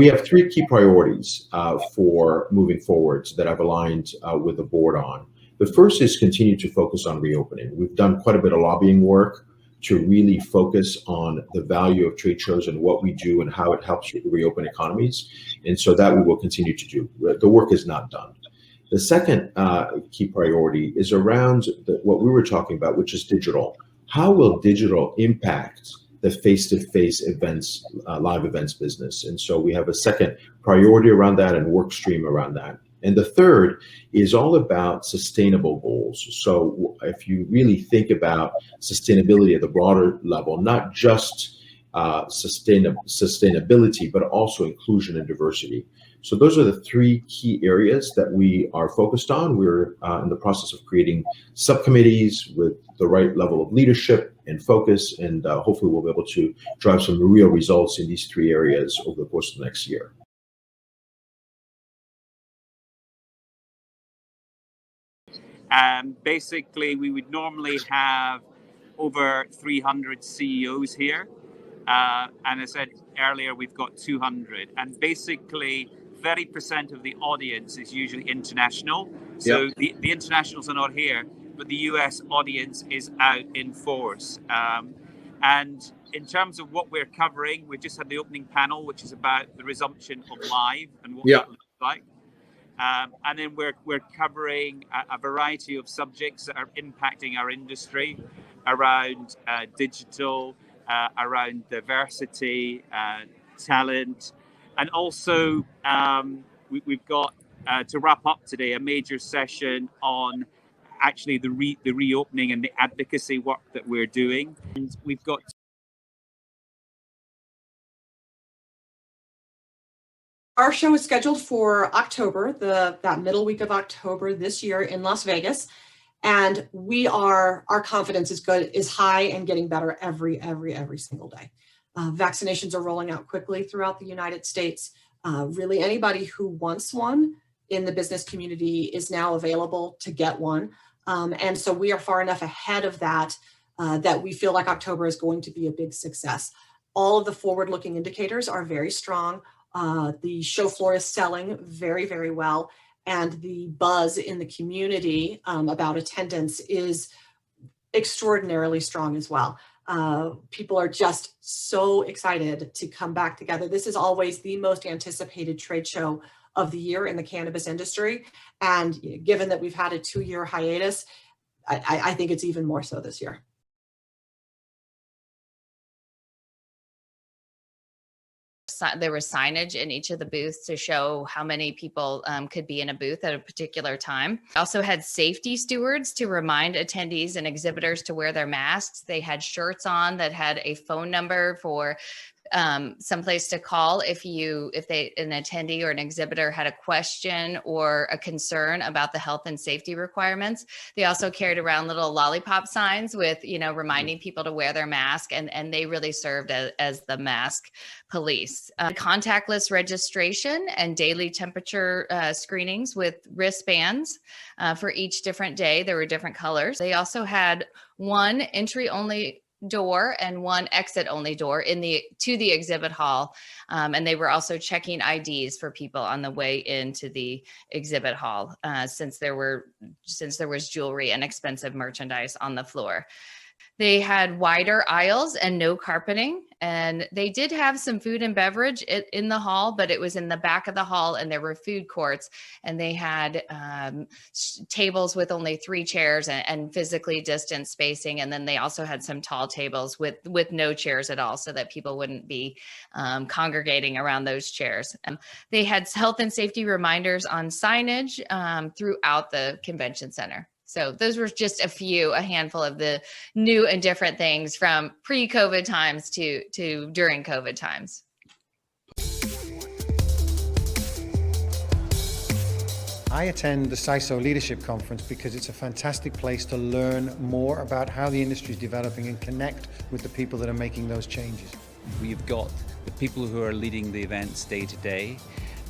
We have three key priorities for moving forwards that I've aligned with the board on. The first is continue to focus on reopening. We've done quite a bit of lobbying work to really focus on the value of trade shows and what we do and how it helps reopen economies. And so that we will continue to do. The work is not done. The second key priority is around what we were talking about, which is digital. How will digital impact the face-to-face events, live events business? And so we have a second priority around that and work stream around that. And the third is all about sustainable goals. So if you really think about sustainability at the broader level, not just sustainability, but also inclusion and diversity. So those are the three key areas that we are focused on. We're in the process of creating subcommittees with the right level of leadership and focus, and hopefully we'll be able to drive some real results in these three areas over the course of the next year. Basically, we would normally have over 300 CEOs here. And as I said earlier, we've got 200. And basically, 30% of the audience is usually international. So yep. the internationals are not here, but the US audience is out in force. And in terms of what we're covering, we just had the opening panel, which is about the resumption of live and what that looks like. And then we're covering a variety of subjects that are impacting our industry around digital, around diversity, talent, and also we've got to wrap up today a major session on actually the reopening and the advocacy work that we're doing. And we've got our show is scheduled for October, that middle week of October this year in Las Vegas. And our confidence is high and getting better every single day. Vaccinations are rolling out quickly throughout the United States. Really anybody who wants one in the business community is now available to get one. And so we are far enough ahead of that that we feel like October is going to be a big success. All of the forward-looking indicators are very strong. The show floor is selling very, very well. And the buzz in the community about attendance is extraordinarily strong as well. People are just so excited to come back together. This is always the most anticipated trade show of the year in the cannabis industry. And given that we've had a 2-year hiatus, I think it's even more so this year. There was signage in each of the booths to show how many people could be in a booth at a particular time. Also had safety stewards to remind attendees and exhibitors to wear their masks. They had shirts on that had a phone number for someplace to call if an attendee or an exhibitor had a question or a concern about the health and safety requirements. They also carried around little lollipop signs with, reminding people to wear their mask, and they really served as the mask police. Contactless registration and daily temperature screenings with wristbands for each different day. There were different colors. They also had one entry only door and one exit only door to the exhibit hall. And they were also checking IDs for people on the way into the exhibit hall, since there was jewelry and expensive merchandise on the floor. They had wider aisles and no carpeting, and they did have some food and beverage in the hall, but it was in the back of the hall, and there were food courts, and they had tables with only 3 chairs and physically distanced spacing. And then they also had some tall tables with no chairs at all, so that people wouldn't be congregating around those chairs. They had health and safety reminders on signage throughout the convention center. So those were just a handful of the new and different things from pre-COVID times to during COVID times. I attend the SISO Leadership Conference because it's a fantastic place to learn more about how the industry is developing and connect with the people that are making those changes. We've got the people who are leading the events day to day,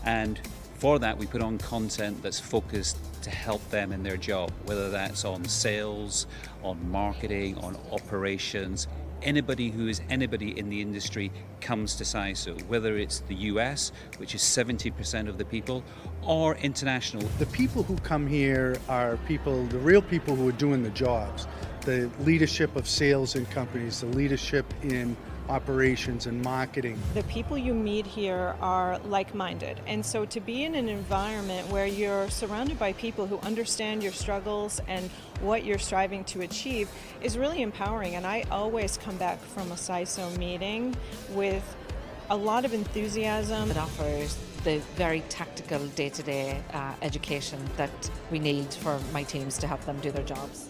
and for that we put on content that's focused to help them in their job, whether that's on sales, on marketing, on operations. Anybody who is anybody in the industry comes to SISO, whether it's the US, which is 70% of the people, or international. The people who come here are people, the real people who are doing the jobs. The leadership of sales in companies, the leadership in operations and marketing. The people you meet here are like-minded, and so to be in an environment where you're surrounded by people who understand your struggles and what you're striving to achieve is really empowering. And I always come back from a SISO meeting with a lot of enthusiasm. It offers the very tactical day-to-day education that we need for my teams to help them do their jobs.